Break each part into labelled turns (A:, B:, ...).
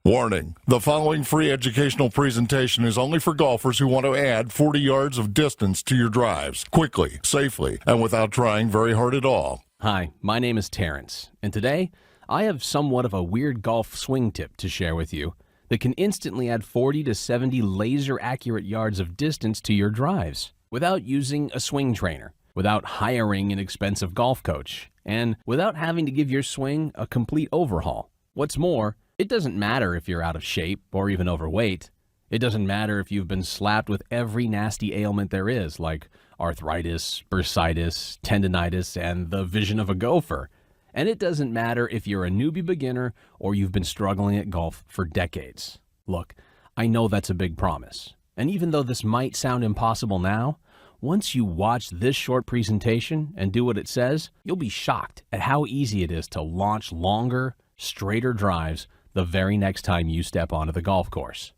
A: Warning, the following free educational presentation is only for golfers who want to add 40 yards of distance to your drives, quickly, safely, and without trying very hard at all.
B: Hi, my name is Terrence, and today I have somewhat of a weird golf swing tip to share with you that can instantly add 40 to 70 laser-accurate yards of distance to your drives without using a swing trainer, without hiring an expensive golf coach, and without having to give your swing a complete overhaul. What's more, it doesn't matter if you're out of shape or even overweight. It doesn't matter if you've been slapped with every nasty ailment there is, like arthritis, bursitis, tendonitis, and the vision of a gopher. And it doesn't matter if you're a newbie beginner or you've been struggling at golf for decades. Look, I know that's a big promise. And even though this might sound impossible now, once you watch this short presentation and do what it says, you'll be shocked at how easy it is to launch longer, straighter drives the very next time you step onto the golf course.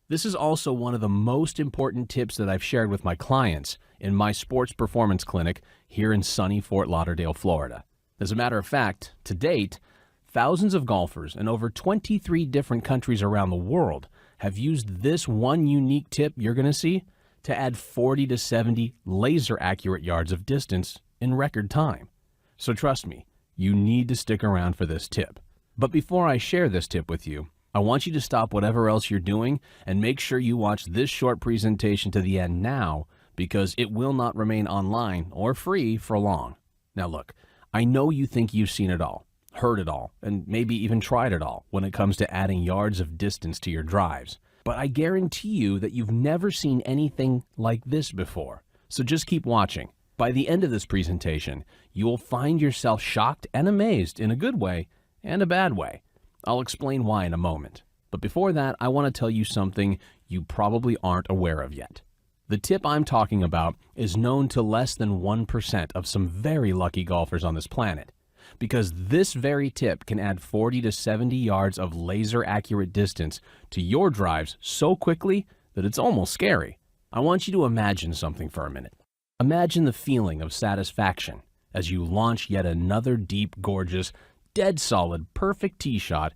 B: This is also one of the most important tips that I've shared with my clients in my sports performance clinic here in sunny Fort Lauderdale, Florida. As a matter of fact, to date, thousands of golfers in over 23 different countries around the world have used this one unique tip you're going to see to add 40 to 70 laser-accurate yards of distance in record time. So trust me, you need to stick around for this tip. But before I share this tip with you, I want you to stop whatever else you're doing and make sure you watch this short presentation to the end now, because it will not remain online or free for long. Now look, I know you think you've seen it all, heard it all, and maybe even tried it all when it comes to adding yards of distance to your drives. But I guarantee you that you've never seen anything like this before. So just keep watching. By the end of this presentation, you will find yourself shocked and amazed in a good way and a bad way. I'll explain why in a moment. But before that, I want to tell you something you probably aren't aware of yet. The tip I'm talking about is known to less than 1% of some very lucky golfers on this planet, because this very tip can add 40 to 70 yards of laser-accurate distance to your drives so quickly that it's almost scary. I want you to imagine something for a minute. Imagine the feeling of satisfaction as you launch yet another deep, gorgeous, dead solid, perfect tee shot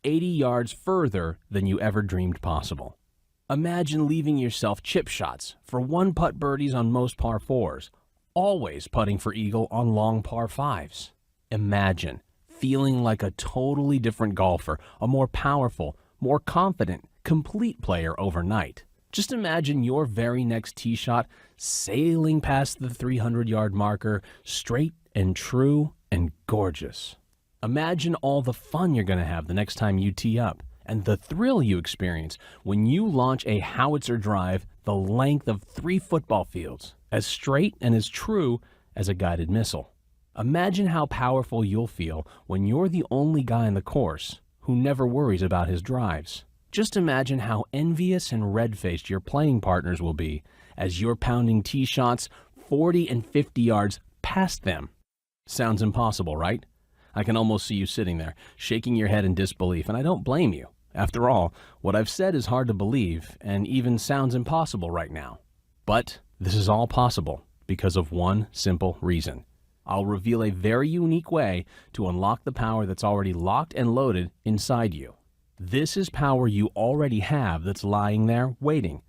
B: 80 yards further than you ever dreamed possible. Imagine leaving yourself chip shots for one-putt birdies on most par 4s, always putting for eagle on long par 5s. Imagine feeling like a totally different golfer, a more powerful, more confident, complete player overnight. Just imagine your very next tee shot sailing past the 300-yard marker, straight and true and gorgeous. Imagine all the fun you're going to have the next time you tee up, and the thrill you experience when you launch a howitzer drive the length of 3 football fields, as straight and as true as a guided missile. Imagine how powerful you'll feel when you're the only guy on the course who never worries about his drives. Just imagine how envious and red-faced your playing partners will be as you're pounding tee shots 40 and 50 yards past them. Sounds impossible, right? I can almost see you sitting there, shaking your head in disbelief, and I don't blame you. After all, what I've said is hard to believe, and even sounds impossible right now. But this is all possible because of one simple reason. I'll reveal a very unique way to unlock the power that's already locked and loaded inside you. This is power you already have that's lying there waiting,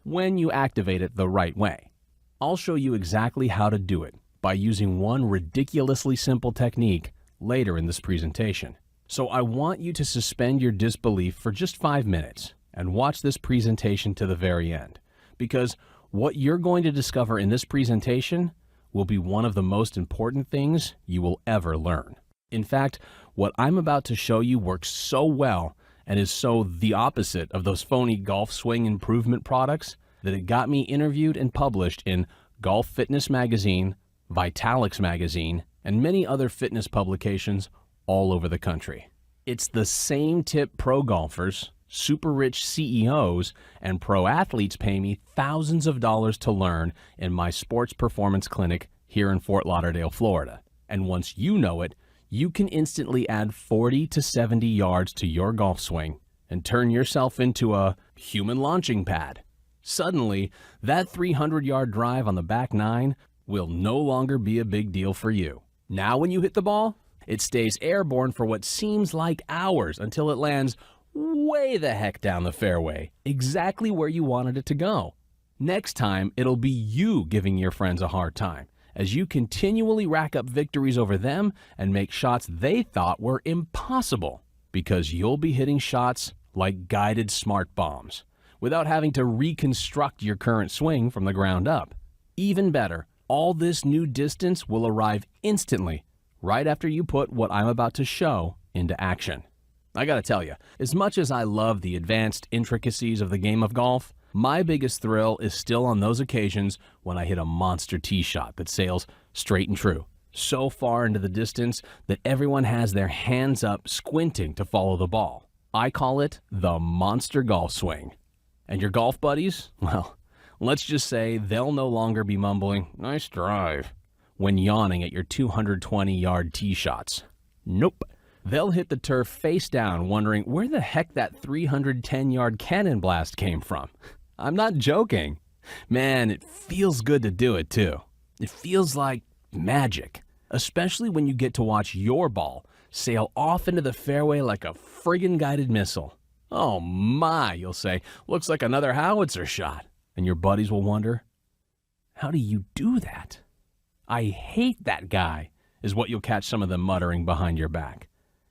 B: when you activate it the right way. I'll show you exactly how to do it by using one ridiculously simple technique later in this presentation. So I want you to suspend your disbelief for just 5 minutes and watch this presentation to the very end, because what you're going to discover in this presentation will be one of the most important things you will ever learn. In fact, what I'm about to show you works so well and is so the opposite of those phony golf swing improvement products that it got me interviewed and published in Golf Fitness Magazine, Vitalix Magazine, and many other fitness publications all over the country. It's the same tip pro golfers, super rich CEOs, and pro athletes pay me thousands of dollars to learn in my sports performance clinic here in Fort Lauderdale, Florida. And once you know it, you can instantly add 40 to 70 yards to your golf swing and turn yourself into a human launching pad. Suddenly, that 300-yard drive on the back nine will no longer be a big deal for you. Now when you hit the ball, it stays airborne for what seems like hours until it lands way the heck down the fairway, exactly where you wanted it to go. Next time, it'll be you giving your friends a hard time, as you continually rack up victories over them and make shots they thought were impossible, because you'll be hitting shots like guided smart bombs, without having to reconstruct your current swing from the ground up. Even better, all this new distance will arrive instantly, right after you put what I'm about to show into action. I gotta tell you, as much as I love the advanced intricacies of the game of golf, my biggest thrill is still on those occasions when I hit a monster tee shot that sails straight and true, so far into the distance that everyone has their hands up squinting to follow the ball. I call it the monster golf swing. And your golf buddies? Well, let's just say they'll no longer be mumbling, "Nice drive," when yawning at your 220-yard tee shots. Nope. They'll hit the turf face down wondering where the heck that 310-yard cannon blast came from. I'm not joking. Man, it feels good to do it too. It feels like magic, especially when you get to watch your ball sail off into the fairway like a friggin' guided missile. "Oh my," you'll say, "looks like another howitzer shot." And your buddies will wonder, "How do you do that?" "I hate that guy," is what you'll catch some of them muttering behind your back.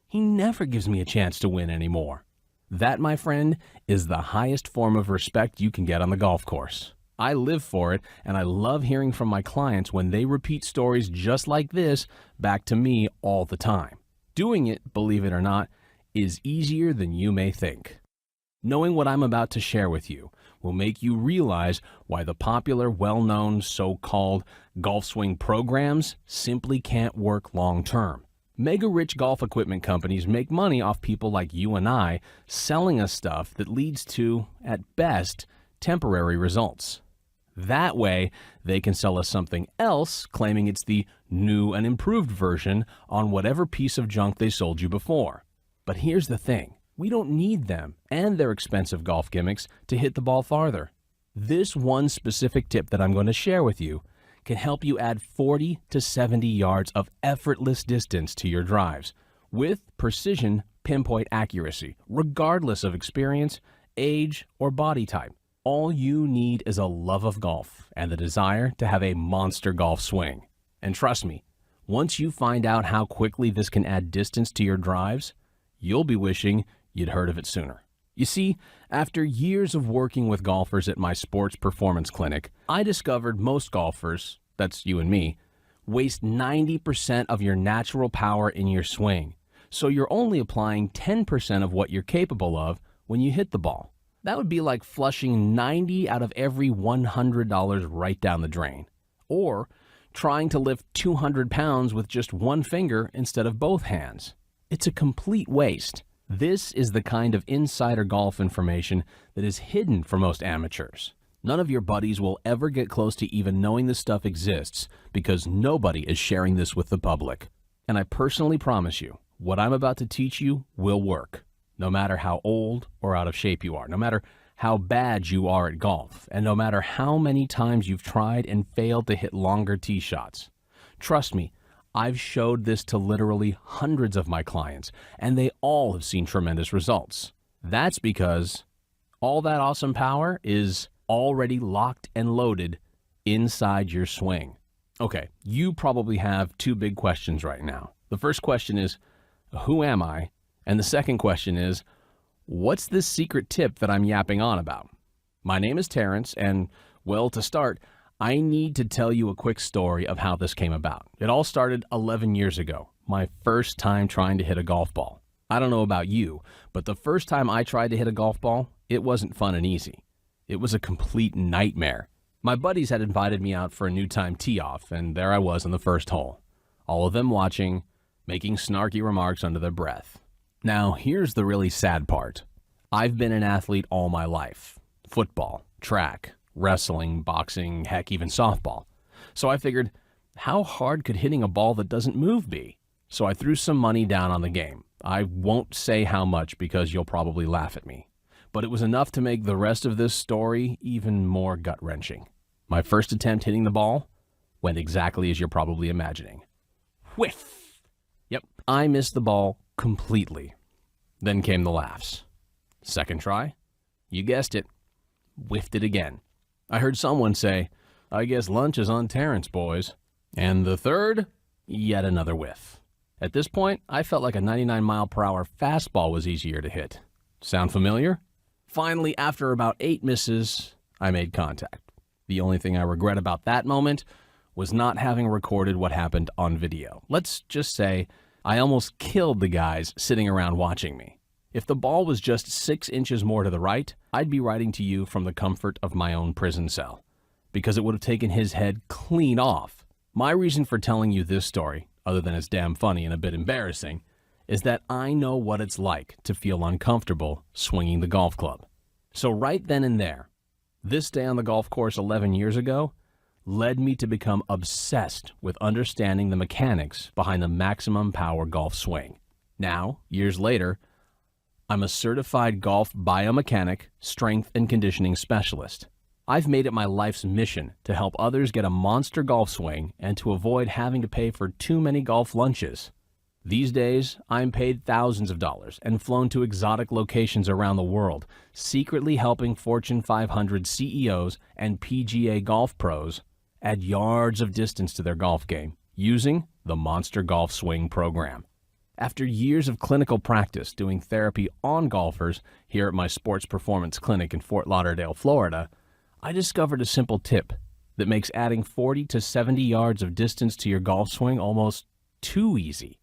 B: "He never gives me a chance to win anymore." That, my friend, is the highest form of respect you can get on the golf course. I live for it, and I love hearing from my clients when they repeat stories just like this back to me all the time. Doing it, believe it or not, is easier than you may think. Knowing what I'm about to share with you will make you realize why the popular, well-known, so-called golf swing programs simply can't work long-term. Mega-rich golf equipment companies make money off people like you and I selling us stuff that leads to, at best, temporary results. That way, they can sell us something else, claiming it's the new and improved version on whatever piece of junk they sold you before. But here's the thing. We don't need them and their expensive golf gimmicks to hit the ball farther. This one specific tip that I'm going to share with you can help you add 40 to 70 yards of effortless distance to your drives with precision pinpoint accuracy, regardless of experience, age, or body type. All you need is a love of golf and the desire to have a monster golf swing. And trust me, once you find out how quickly this can add distance to your drives, you'll be wishing you'd heard of it sooner. You see, after years of working with golfers at my sports performance clinic, I discovered most golfers, that's you and me, waste 90% of your natural power in your swing. So you're only applying 10% of what you're capable of when you hit the ball. That would be like flushing 90 out of every $100 right down the drain. Or trying to lift 200 pounds with just one finger instead of both hands. It's a complete waste. This is the kind of insider golf information that is hidden for most amateurs. None of your buddies will ever get close to even knowing this stuff exists because nobody is sharing this with the public. And I personally promise you, what I'm about to teach you will work, no matter how old or out of shape you are, no matter how bad you are at golf, and no matter how many times you've tried and failed to hit longer tee shots. Trust me, I've showed this to literally hundreds of my clients, and they all have seen tremendous results. That's because all that awesome power is already locked and loaded inside your swing. Okay, you probably have two big questions right now. The first question is, who am I? And the second question is, what's this secret tip that I'm yapping on about? My name is Terrence, and, well, to start, I need to tell you a quick story of how this came about. It all started 11 years ago, my first time trying to hit a golf ball. I don't know about you, but the first time I tried to hit a golf ball, it wasn't fun and easy. It was a complete nightmare. My buddies had invited me out for a new time tee-off, and there I was on the first hole. All of them watching, making snarky remarks under their breath. Now, here's the really sad part. I've been an athlete all my life. Football, track, wrestling, boxing, heck, even softball. So I figured, how hard could hitting a ball that doesn't move be? So I threw some money down on the game. I won't say how much because you'll probably laugh at me. But it was enough to make the rest of this story even more gut-wrenching. My first attempt hitting the ball went exactly as you're probably imagining. Whiff! Yep, I missed the ball completely. Then came the laughs. Second try, you guessed it, whiffed it again. I heard someone say, "I guess lunch is on Terrence, boys." And the third, yet another whiff. At this point, I felt like a 99-mile-per-hour fastball was easier to hit. Sound familiar? Finally, after about 8 misses, I made contact. The only thing I regret about that moment was not having recorded what happened on video. Let's just say I almost killed the guys sitting around watching me. If the ball was just 6 inches more to the right, I'd be writing to you from the comfort of my own prison cell, because it would have taken his head clean off. My reason for telling you this story, other than it's damn funny and a bit embarrassing, is that I know what it's like to feel uncomfortable swinging the golf club. So right then and there, this day on the golf course 11 years ago led me to become obsessed with understanding the mechanics behind the maximum power golf swing. Now, years later, I'm a certified golf biomechanic, strength and conditioning specialist. I've made it my life's mission to help others get a monster golf swing and to avoid having to pay for too many golf lunches. These days, I'm paid thousands of dollars and flown to exotic locations around the world, secretly helping Fortune 500 CEOs and PGA golf pros add yards of distance to their golf game using the Monster Golf Swing program. After years of clinical practice doing therapy on golfers here at my sports performance clinic in Fort Lauderdale, Florida, I discovered a simple tip that makes adding 40 to 70 yards of distance to your golf swing almost too easy.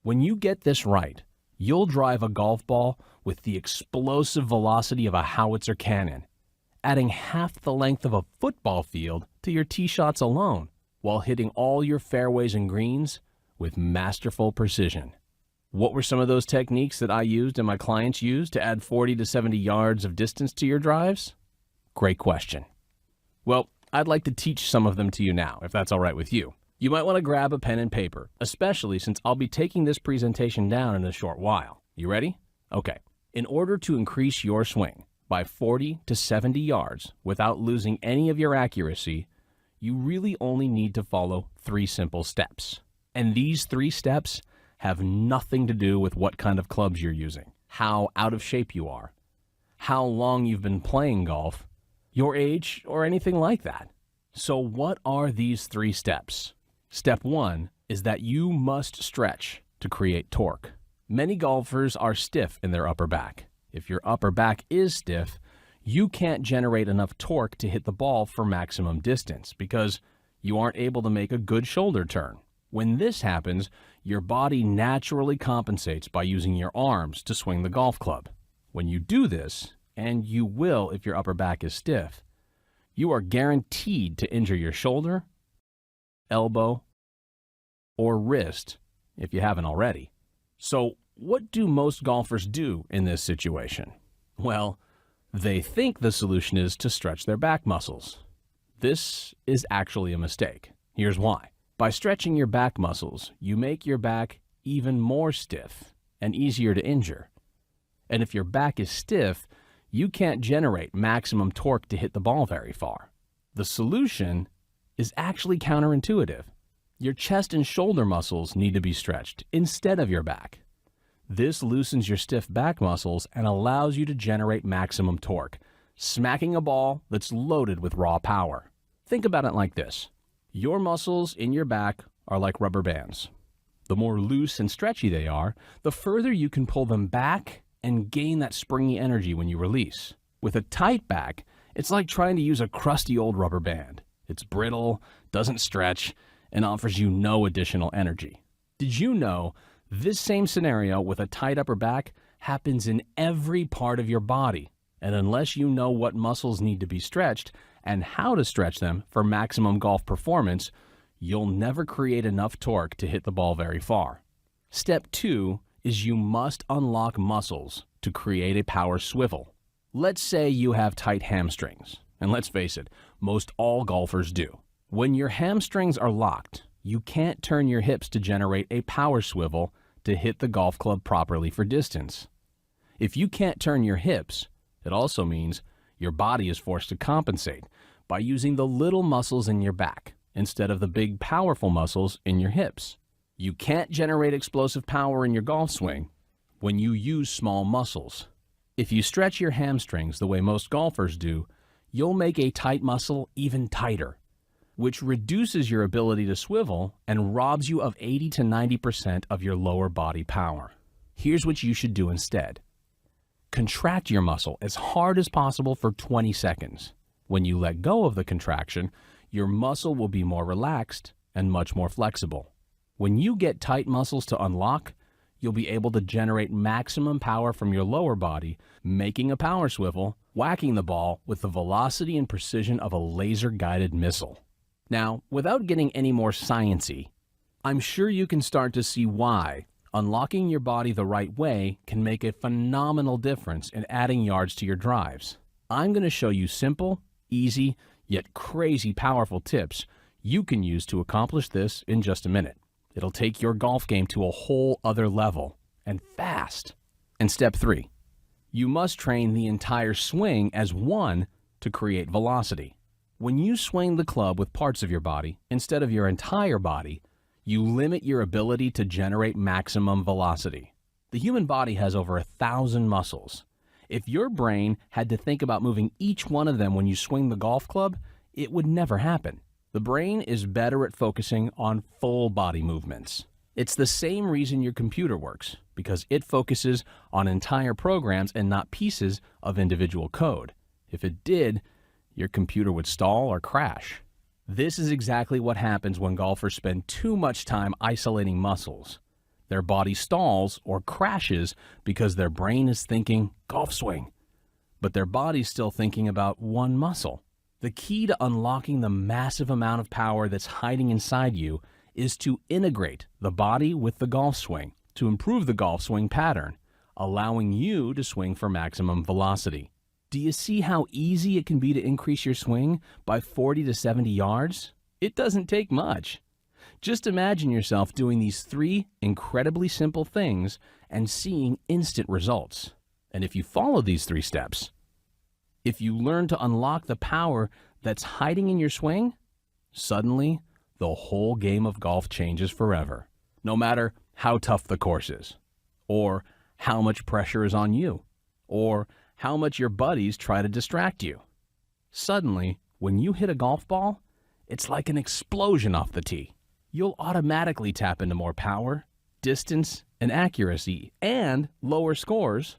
B: When you get this right, you'll drive a golf ball with the explosive velocity of a howitzer cannon, adding half the length of a football field to your tee shots alone, while hitting all your fairways and greens with masterful precision. What were some of those techniques that I used and my clients used to add 40 to 70 yards of distance to your drives? Great question. Well, I'd like to teach some of them to you now, if that's all right with you. You might want to grab a pen and paper, especially since I'll be taking this presentation down in a short while. You ready? Okay. In order to increase your swing by 40 to 70 yards without losing any of your accuracy, you really only need to follow 3 simple steps. And these 3 steps have nothing to do with what kind of clubs you're using, how out of shape you are, how long you've been playing golf, your age, or anything like that. So what are these 3 steps? Step 1 is that you must stretch to create torque. Many golfers are stiff in their upper back. If your upper back is stiff, you can't generate enough torque to hit the ball for maximum distance because you aren't able to make a good shoulder turn. When this happens, your body naturally compensates by using your arms to swing the golf club. When you do this, and you will if your upper back is stiff, you are guaranteed to injure your shoulder, elbow, or wrist if you haven't already. So what do most golfers do in this situation? Well, they think the solution is to stretch their back muscles. This is actually a mistake. Here's why. By stretching your back muscles, you make your back even more stiff and easier to injure. And if your back is stiff, you can't generate maximum torque to hit the ball very far. The solution is actually counterintuitive. Your chest and shoulder muscles need to be stretched instead of your back. This loosens your stiff back muscles and allows you to generate maximum torque, smacking a ball that's loaded with raw power. Think about it like this. Your muscles in your back are like rubber bands. The more loose and stretchy they are, the further you can pull them back and gain that springy energy when you release. With a tight back, it's like trying to use a crusty old rubber band. It's brittle, doesn't stretch, and offers you no additional energy. Did you know this same scenario with a tight upper back happens in every part of your body? And unless you know what muscles need to be stretched and how to stretch them for maximum golf performance, you'll never create enough torque to hit the ball very far. Step 2 is you must unlock muscles to create a power swivel. Let's say you have tight hamstrings, and let's face it, most all golfers do. When your hamstrings are locked, you can't turn your hips to generate a power swivel to hit the golf club properly for distance. If you can't turn your hips, it also means your body is forced to compensate by using the little muscles in your back instead of the big, powerful muscles in your hips. You can't generate explosive power in your golf swing when you use small muscles. If you stretch your hamstrings the way most golfers do, you'll make a tight muscle even tighter, which reduces your ability to swivel and robs you of 80 to 90% of your lower body power. Here's what you should do instead. Contract your muscle as hard as possible for 20 seconds. When you let go of the contraction, your muscle will be more relaxed and much more flexible. When you get tight muscles to unlock, you'll be able to generate maximum power from your lower body, making a power swivel, whacking the ball with the velocity and precision of a laser-guided missile. Now, without getting any more sciencey, I'm sure you can start to see why unlocking your body the right way can make a phenomenal difference in adding yards to your drives. I'm going to show you simple, easy, yet crazy powerful tips you can use to accomplish this in just a minute. It'll take your golf game to a whole other level, and fast. And step 3, you must train the entire swing as one to create velocity. When you swing the club with parts of your body instead of your entire body, you limit your ability to generate maximum velocity. The human body has over 1,000 muscles. If your brain had to think about moving each one of them when you swing the golf club, it would never happen. The brain is better at focusing on full body movements. It's the same reason your computer works, because it focuses on entire programs and not pieces of individual code. If it did, your computer would stall or crash. This is exactly what happens when golfers spend too much time isolating muscles. Their body stalls or crashes because their brain is thinking golf swing, but their body's still thinking about one muscle. The key to unlocking the massive amount of power that's hiding inside you is to integrate the body with the golf swing to improve the golf swing pattern, allowing you to swing for maximum velocity. Do you see how easy it can be to increase your swing by 40 to 70 yards? It doesn't take much. Just imagine yourself doing these 3 incredibly simple things and seeing instant results. And if you follow these 3 steps, if you learn to unlock the power that's hiding in your swing, suddenly the whole game of golf changes forever, no matter how tough the course is, or how much pressure is on you, or how much your buddies try to distract you. Suddenly, when you hit a golf ball, it's like an explosion off the tee. You'll automatically tap into more power, distance, and accuracy, and lower scores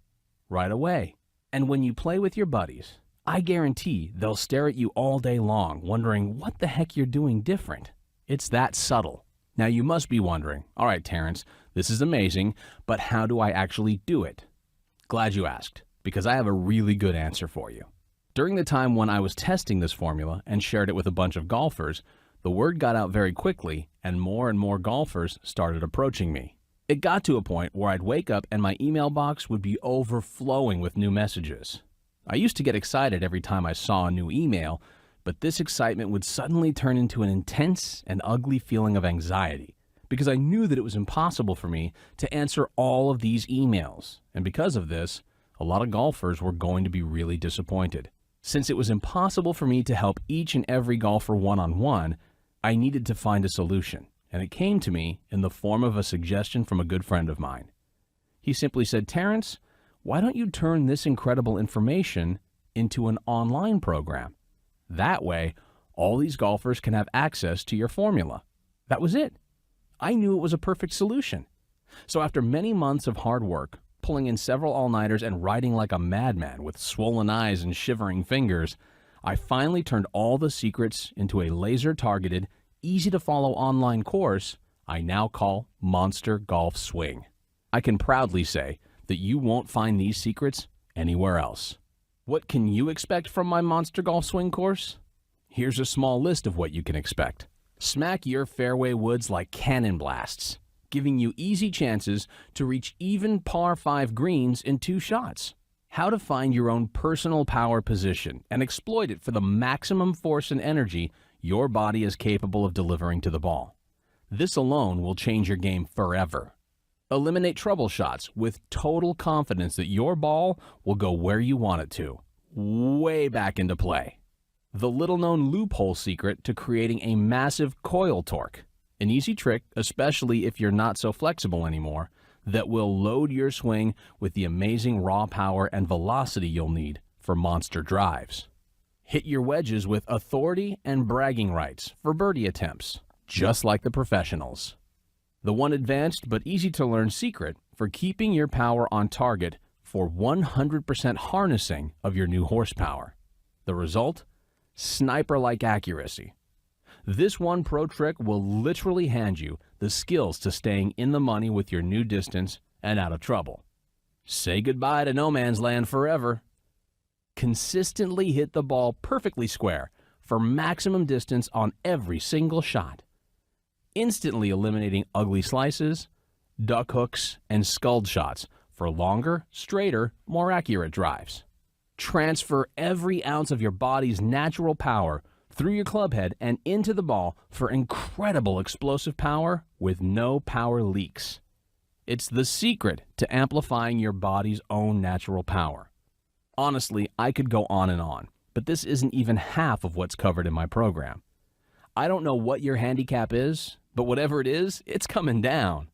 B: right away. And when you play with your buddies, I guarantee they'll stare at you all day long, wondering what the heck you're doing different. It's that subtle. Now you must be wondering, all right, Terrence, this is amazing, but how do I actually do it? Glad you asked, because I have a really good answer for you. During the time when I was testing this formula and shared it with a bunch of golfers, the word got out very quickly and more golfers started approaching me. It got to a point where I'd wake up and my email box would be overflowing with new messages. I used to get excited every time I saw a new email, but this excitement would suddenly turn into an intense and ugly feeling of anxiety because I knew that it was impossible for me to answer all of these emails. And because of this, a lot of golfers were going to be really disappointed. Since it was impossible for me to help each and every golfer one-on-one, I needed to find a solution, and it came to me in the form of a suggestion from a good friend of mine. He simply said, Terrence, why don't you turn this incredible information into an online program? That way, all these golfers can have access to your formula. That was it. I knew it was a perfect solution. So after many months of hard work, pulling in several all-nighters and writing like a madman with swollen eyes and shivering fingers, I finally turned all the secrets into a laser-targeted, easy-to-follow online course I now call Monster Golf Swing. I can proudly say that you won't find these secrets anywhere else. What can you expect from my Monster Golf Swing course? Here's a small list of what you can expect. Smack your fairway woods like cannon blasts, giving you easy chances to reach even par 5 greens in 2 shots. How to find your own personal power position and exploit it for the maximum force and energy your body is capable of delivering to the ball. This alone will change your game forever. Eliminate trouble shots with total confidence that your ball will go where you want it to, way back into play. The little-known loophole secret to creating a massive coil torque. An easy trick, especially if you're not so flexible anymore, that will load your swing with the amazing raw power and velocity you'll need for monster drives. Hit your wedges with authority and bragging rights for birdie attempts, just like the professionals. The one advanced but easy to learn secret for keeping your power on target for 100% harnessing of your new horsepower. The result? Sniper-like accuracy. This one pro trick will literally hand you the skills to staying in the money with your new distance and out of trouble. Say goodbye to no man's land forever. Consistently hit the ball perfectly square for maximum distance on every single shot, instantly eliminating ugly slices, duck hooks, and sculled shots for longer, straighter, more accurate drives. Transfer every ounce of your body's natural power through your club head and into the ball for incredible explosive power with no power leaks. It's the secret to amplifying your body's own natural power. Honestly, I could go on, but this isn't even half of what's covered in my program. I don't know what your handicap is, but whatever it is, it's coming down.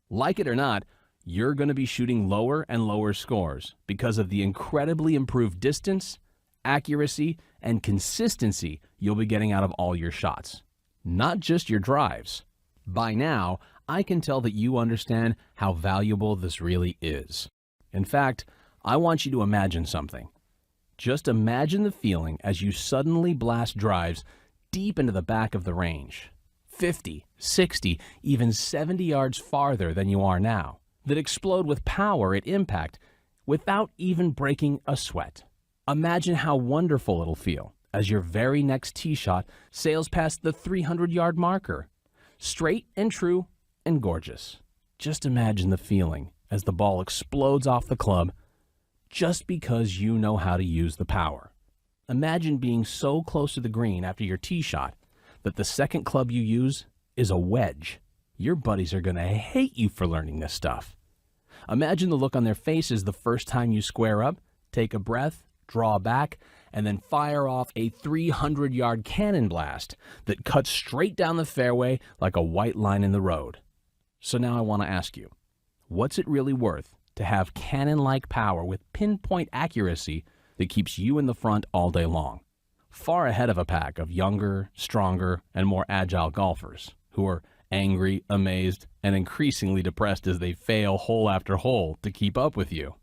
B: Like it or not, you're going to be shooting lower and lower scores because of the incredibly improved distance, accuracy, and consistency you'll be getting out of all your shots, not just your drives. By now, I can tell that you understand how valuable this really is. In fact, I want you to imagine something. Just imagine the feeling as you suddenly blast drives deep into the back of the range, 50, 60, even 70 yards farther than you are now, that explode with power at impact without even breaking a sweat. Imagine how wonderful it'll feel as your very next tee shot sails past the 300-yard marker, straight and true and gorgeous. Just imagine the feeling as the ball explodes off the club just because you know how to use the power. Imagine being so close to the green after your tee shot that the second club you use is a wedge. Your buddies are going to hate you for learning this stuff. Imagine the look on their faces the first time you square up, take a breath, draw back, and then fire off a 300-yard cannon blast that cuts straight down the fairway like a white line in the road. So now I want to ask you, what's it really worth to have cannon-like power with pinpoint accuracy that keeps you in the front all day long, far ahead of a pack of younger, stronger, and more agile golfers who are angry, amazed, and increasingly depressed as they fail hole after hole to keep up with you?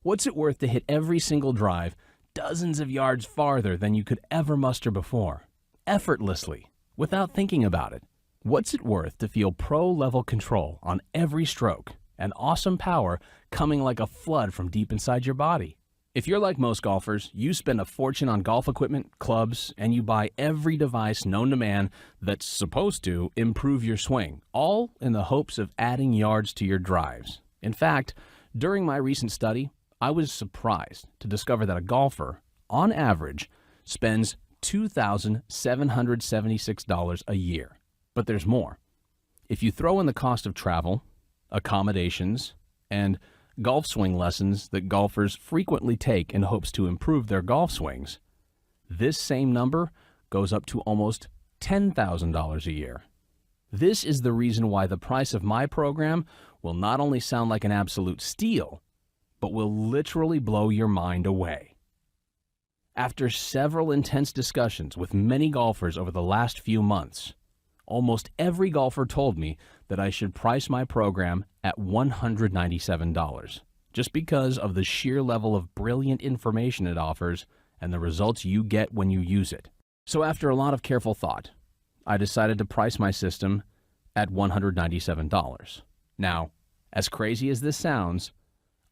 B: What's it worth to hit every single drive dozens of yards farther than you could ever muster before, effortlessly, without thinking about it? What's it worth to feel pro-level control on every stroke and awesome power coming like a flood from deep inside your body? If you're like most golfers, you spend a fortune on golf equipment, clubs, and you buy every device known to man that's supposed to improve your swing, all in the hopes of adding yards to your drives. In fact, during my recent study, I was surprised to discover that a golfer, on average, spends $2,776 a year. But there's more. If you throw in the cost of travel, accommodations, and golf swing lessons that golfers frequently take in hopes to improve their golf swings, this same number goes up to almost $10,000 a year. This is the reason why the price of my program will not only sound like an absolute steal, but will literally blow your mind away. After several intense discussions with many golfers over the last few months, almost every golfer told me that I should price my program at $197, just because of the sheer level of brilliant information it offers and the results you get when you use it. So after a lot of careful thought, I decided to price my system at $197. Now, as crazy as this sounds,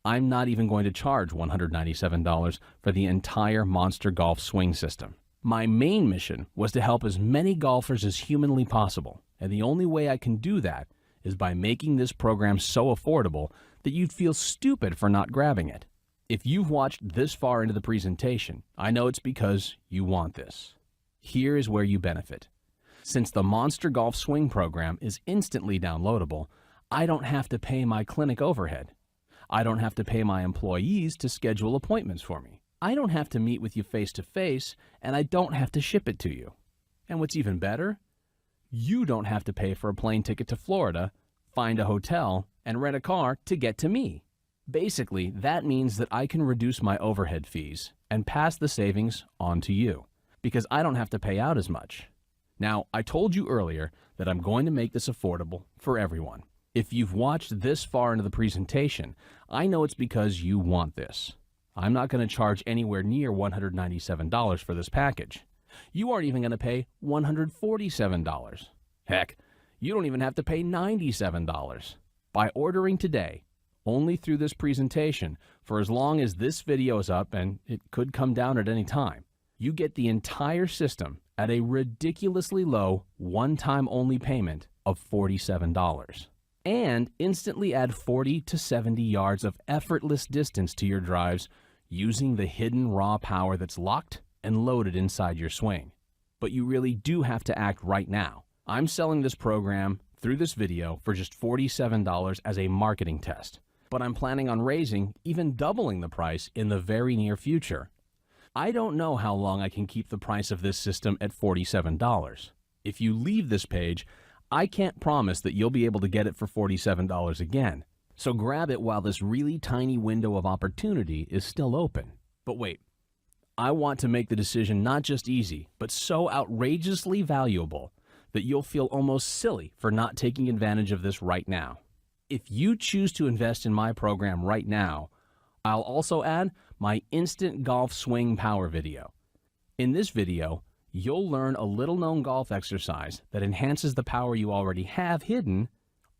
B: I'm not even going to charge $197 for the entire Monster Golf Swing System. My main mission was to help as many golfers as humanly possible, and the only way I can do that is by making this program so affordable that you'd feel stupid for not grabbing it. If you've watched this far into the presentation, I know it's because you want this. Here is where you benefit. Since the Monster Golf Swing program is instantly downloadable, I don't have to pay my clinic overhead. I don't have to pay my employees to schedule appointments for me. I don't have to meet with you face-to-face, and I don't have to ship it to you. And what's even better, you don't have to pay for a plane ticket to Florida find a hotel, and rent a car to get to me. Basically, that means that I can reduce my overhead fees and pass the savings on to you, because I don't have to pay out as much. Now, I told you earlier that I'm going to make this affordable for everyone. If you've watched this far into the presentation, I know it's because you want this. I'm not going to charge anywhere near $197 for this package. You aren't even going to pay $147. Heck, you don't even have to pay $97. By ordering today, only through this presentation, for as long as this video is up, and it could come down at any time, you get the entire system at a ridiculously low, one-time only payment of $47. And instantly add 40 to 70 yards of effortless distance to your drives using the hidden raw power that's locked and loaded inside your swing. But you really do have to act right now. I'm selling this program through this video for just $47 as a marketing test, but I'm planning on raising, even doubling the price in the very near future. I don't know how long I can keep the price of this system at $47. If you leave this page, I can't promise that you'll be able to get it for $47 again. So grab it while this really tiny window of opportunity is still open. But wait, I want to make the decision not just easy, but so outrageously valuable that you'll feel almost silly for not taking advantage of this right now. If you choose to invest in my program right now, I'll also add my instant golf swing power video. In this video, you'll learn a little-known golf exercise that enhances the power you already have hidden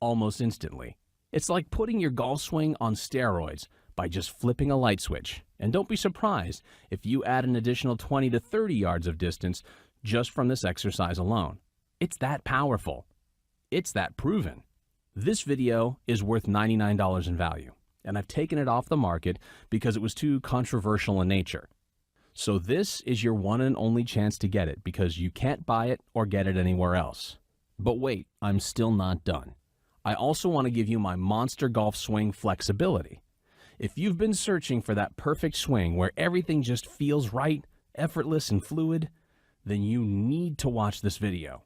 B: almost instantly. It's like putting your golf swing on steroids by just flipping a light switch. And don't be surprised if you add an additional 20 to 30 yards of distance just from this exercise alone. It's that powerful. It's that proven. This video is worth $99 in value, and I've taken it off the market because it was too controversial in nature. So this is your one and only chance to get it because you can't buy it or get it anywhere else. But wait, I'm still not done. I also want to give you my Monster Golf Swing flexibility. If you've been searching for that perfect swing where everything just feels right, effortless, and fluid, then you need to watch this video.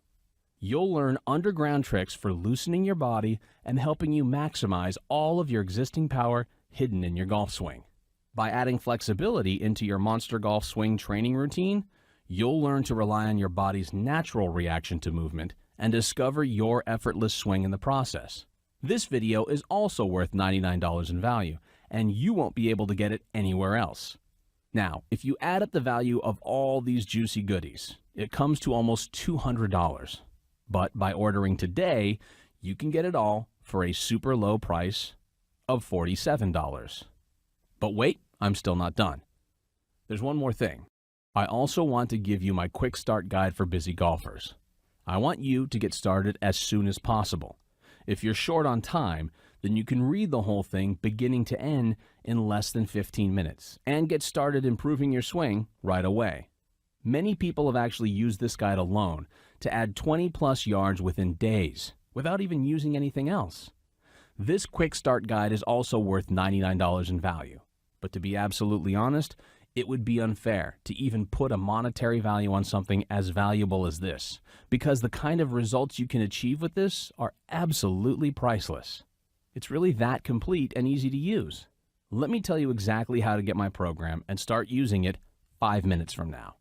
B: You'll learn underground tricks for loosening your body and helping you maximize all of your existing power hidden in your golf swing. By adding flexibility into your Monster Golf Swing training routine, you'll learn to rely on your body's natural reaction to movement and discover your effortless swing in the process. This video is also worth $99 in value, and you won't be able to get it anywhere else. Now, if you add up the value of all these juicy goodies, it comes to almost $200. But by ordering today, you can get it all for a super low price of $47. But wait, I'm still not done. There's one more thing. I also want to give you my quick start guide for busy golfers. I want you to get started as soon as possible. If you're short on time, then you can read the whole thing beginning to end in less than 15 minutes and get started improving your swing right away. Many people have actually used this guide alone to add 20 plus yards within days without even using anything else. This quick start guide is also worth $99 in value. But to be absolutely honest, it would be unfair to even put a monetary value on something as valuable as this, because the kind of results you can achieve with this are absolutely priceless. It's really that complete and easy to use. Let me tell you exactly how to get my program and start using it 5 minutes from now.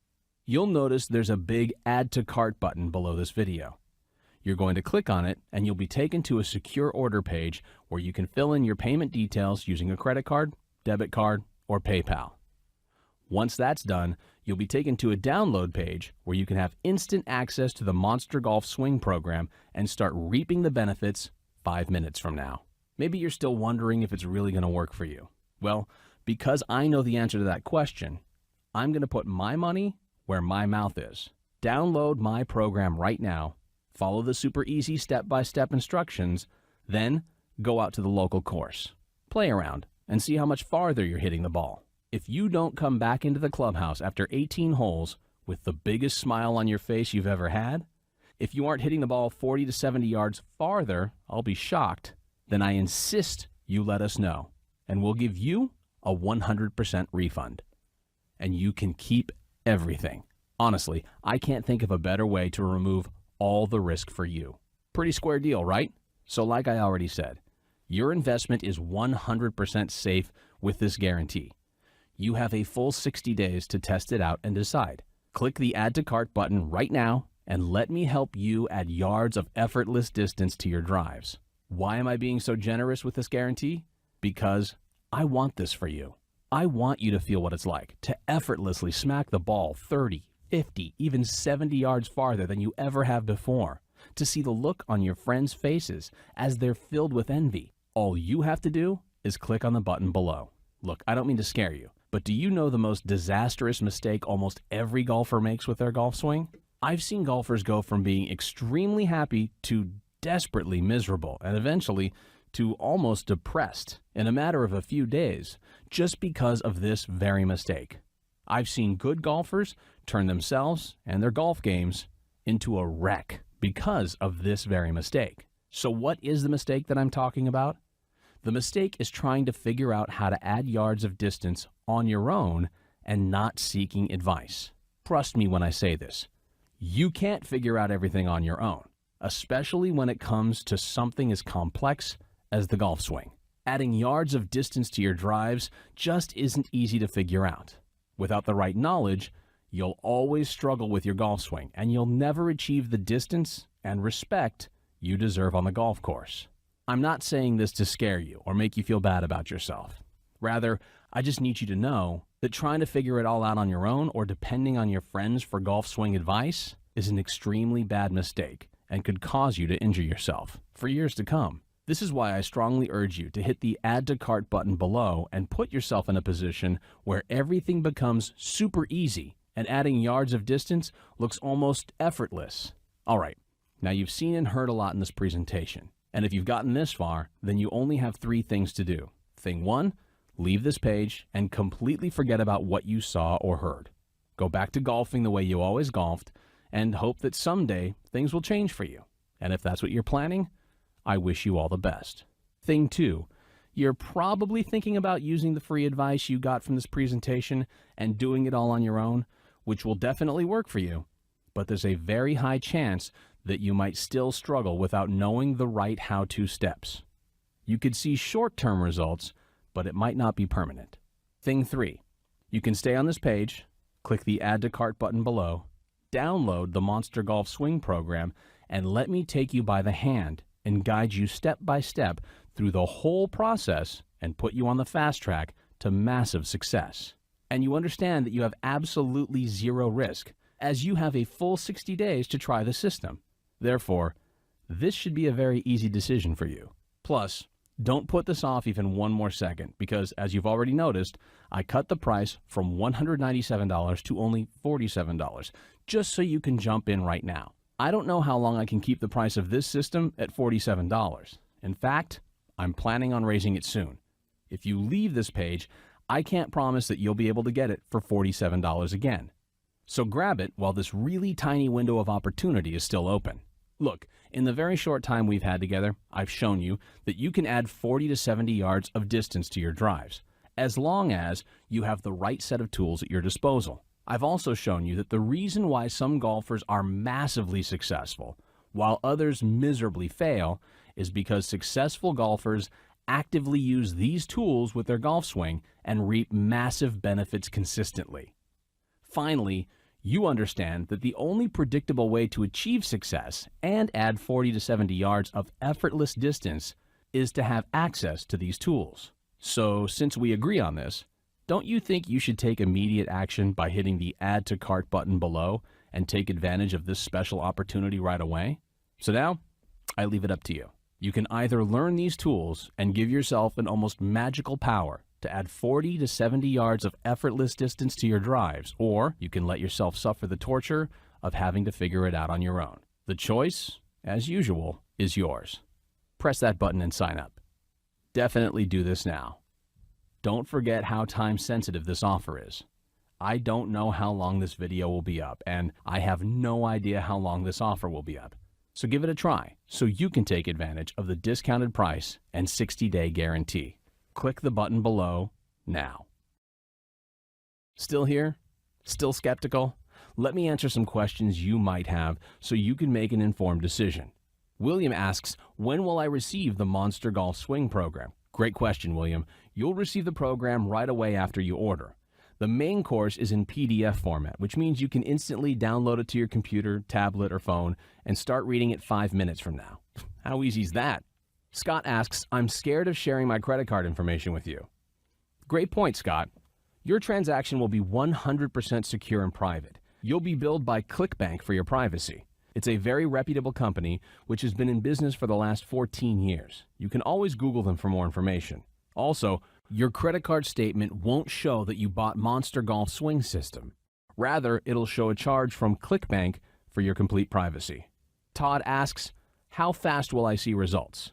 B: You'll notice there's a big Add to Cart button below this video. You're going to click on it and you'll be taken to a secure order page where you can fill in your payment details using a credit card, debit card, or PayPal. Once that's done, you'll be taken to a download page where you can have instant access to the Monster Golf Swing program and start reaping the benefits 5 minutes from now. Maybe you're still wondering if it's really going to work for you. Well, because I know the answer to that question, I'm going to put my money where my mouth is. Download my program right now, follow the super easy step-by-step instructions, then go out to the local course. Play around and see how much farther you're hitting the ball. If you don't come back into the clubhouse after 18 holes with the biggest smile on your face you've ever had, if you aren't hitting the ball 40 to 70 yards farther, I'll be shocked. Then I insist you let us know, and we'll give you a 100% refund. And you can keep everything. Honestly, I can't think of a better way to remove all the risk for you. Pretty square deal, right? So like I already said, your investment is 100% safe with this guarantee. You have a full 60 days to test it out and decide. Click the Add to Cart button right now and let me help you add yards of effortless distance to your drives. Why am I being so generous with this guarantee? Because I want this for you. I want you to feel what it's like to effortlessly smack the ball 30, 50, even 70 yards farther than you ever have before. To see the look on your friends' faces as they're filled with envy. All you have to do is click on the button below. Look, I don't mean to scare you, but do you know the most disastrous mistake almost every golfer makes with their golf swing? I've seen golfers go from being extremely happy to desperately miserable and eventually to almost depressed in a matter of a few days just because of this very mistake. I've seen good golfers turn themselves and their golf games into a wreck because of this very mistake. So what is the mistake that I'm talking about? The mistake is trying to figure out how to add yards of distance on your own and not seeking advice. Trust me when I say this. You can't figure out everything on your own, especially when it comes to something as complex as the golf swing. Adding yards of distance to your drives just isn't easy to figure out. Without the right knowledge, you'll always struggle with your golf swing and you'll never achieve the distance and respect you deserve on the golf course. I'm not saying this to scare you or make you feel bad about yourself. Rather, I just need you to know that trying to figure it all out on your own or depending on your friends for golf swing advice is an extremely bad mistake and could cause you to injure yourself for years to come. This is why I strongly urge you to hit the Add to Cart button below and put yourself in a position where everything becomes super easy and adding yards of distance looks almost effortless. All right, now you've seen and heard a lot in this presentation. And if you've gotten this far, then you only have 3 things to do. Thing 1, leave this page and completely forget about what you saw or heard. Go back to golfing the way you always golfed and hope that someday things will change for you. And if that's what you're planning, I wish you all the best. Thing 2, you're probably thinking about using the free advice you got from this presentation and doing it all on your own, which will definitely work for you. But there's a very high chance that you might still struggle without knowing the right how-to steps. You could see short-term results, but it might not be permanent. Thing 3, you can stay on this page, click the Add to Cart button below, download the Monster Golf Swing program, and let me take you by the hand and guide you step by step through the whole process and put you on the fast track to massive success. And you understand that you have absolutely zero risk, as you have a full 60 days to try the system. Therefore, this should be a very easy decision for you. Plus, don't put this off even one more second because, as you've already noticed, I cut the price from $197 to only $47, just so you can jump in right now. I don't know how long I can keep the price of this system at $47. In fact, I'm planning on raising it soon. If you leave this page, I can't promise that you'll be able to get it for $47 again. So grab it while this really tiny window of opportunity is still open. Look, in the very short time we've had together, I've shown you that you can add 40 to 70 yards of distance to your drives, as long as you have the right set of tools at your disposal. I've also shown you that the reason why some golfers are massively successful, while others miserably fail, is because successful golfers actively use these tools with their golf swing and reap massive benefits consistently. Finally, you understand that the only predictable way to achieve success and add 40 to 70 yards of effortless distance is to have access to these tools. So, since we agree on this, don't you think you should take immediate action by hitting the Add to Cart button below and take advantage of this special opportunity right away? So now, I leave it up to you. You can either learn these tools and give yourself an almost magical power to add 40 to 70 yards of effortless distance to your drives, or you can let yourself suffer the torture of having to figure it out on your own. The choice, as usual, is yours. Press that button and sign up. Definitely do this now. Don't forget how time-sensitive this offer is. I don't know how long this video will be up, and I have no idea how long this offer will be up. So give it a try so you can take advantage of the discounted price and 60-day guarantee. Click the button below now. Still here? Still skeptical? Let me answer some questions you might have so you can make an informed decision. William asks, when will I receive the Monster Golf Swing program? Great question, William. You'll receive the program right away after you order. The main course is in PDF format, which means you can instantly download it to your computer, tablet, or phone and start reading it 5 minutes from now. How easy is that? Scott asks, I'm scared of sharing my credit card information with you. Great point, Scott. Your transaction will be 100% secure and private. You'll be billed by ClickBank for your privacy. It's a very reputable company which has been in business for the last 14 years. You can always Google them for more information. Also, your credit card statement won't show that you bought Monster Golf Swing System. Rather, it'll show a charge from ClickBank for your complete privacy. Todd asks, how fast will I see results?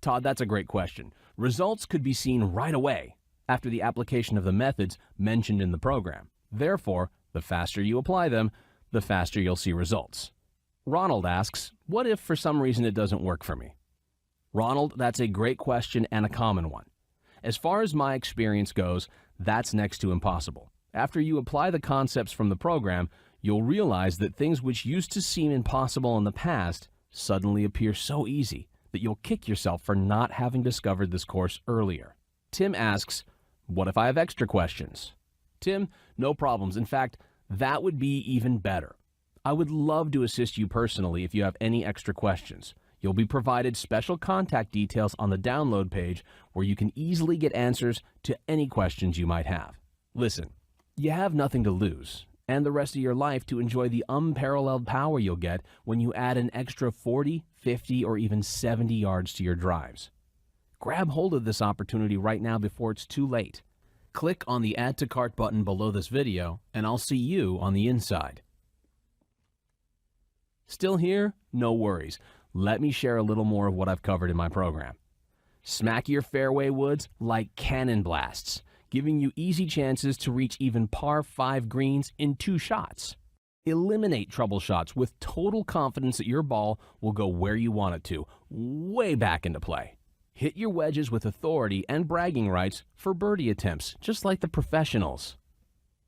B: Todd, that's a great question. Results could be seen right away after the application of the methods mentioned in the program. Therefore, the faster you apply them, the faster you'll see results. Ronald asks, what if for some reason it doesn't work for me? Ronald, that's a great question and a common one. As far as my experience goes, that's next to impossible. After you apply the concepts from the program, you'll realize that things which used to seem impossible in the past suddenly appear so easy that you'll kick yourself for not having discovered this course earlier. Tim asks, what if I have extra questions? Tim, no problems. In fact, that would be even better. I would love to assist you personally if you have any extra questions. You'll be provided special contact details on the download page where you can easily get answers to any questions you might have. Listen, you have nothing to lose and the rest of your life to enjoy the unparalleled power you'll get when you add an extra 40, 50, or even 70 yards to your drives. Grab hold of this opportunity right now before it's too late. Click on the Add to Cart button below this video and I'll see you on the inside. Still here? No worries. Let me share a little more of what I've covered in my program. Smack your fairway woods like cannon blasts, giving you easy chances to reach even par 5 greens in 2 shots. Eliminate trouble shots with total confidence that your ball will go where you want it to, way back into play. Hit your wedges with authority and bragging rights for birdie attempts, just like the professionals.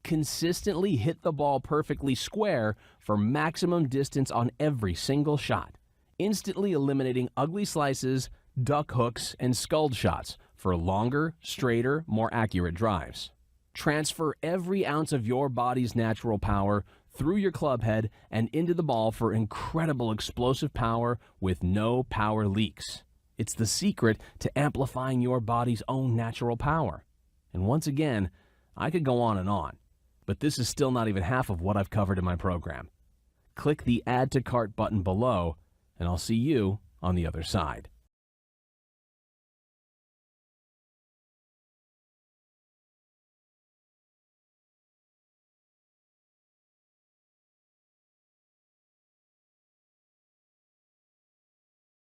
B: Consistently hit the ball perfectly square for maximum distance on every single shot, instantly eliminating ugly slices, duck hooks, and sculled shots for longer, straighter, more accurate drives. Transfer every ounce of your body's natural power through your club head and into the ball for incredible explosive power with no power leaks. It's the secret to amplifying your body's own natural power. And once again, I could go on, but this is still not even half of what I've covered in my program. Click the Add to Cart button below, and I'll see you on the other side.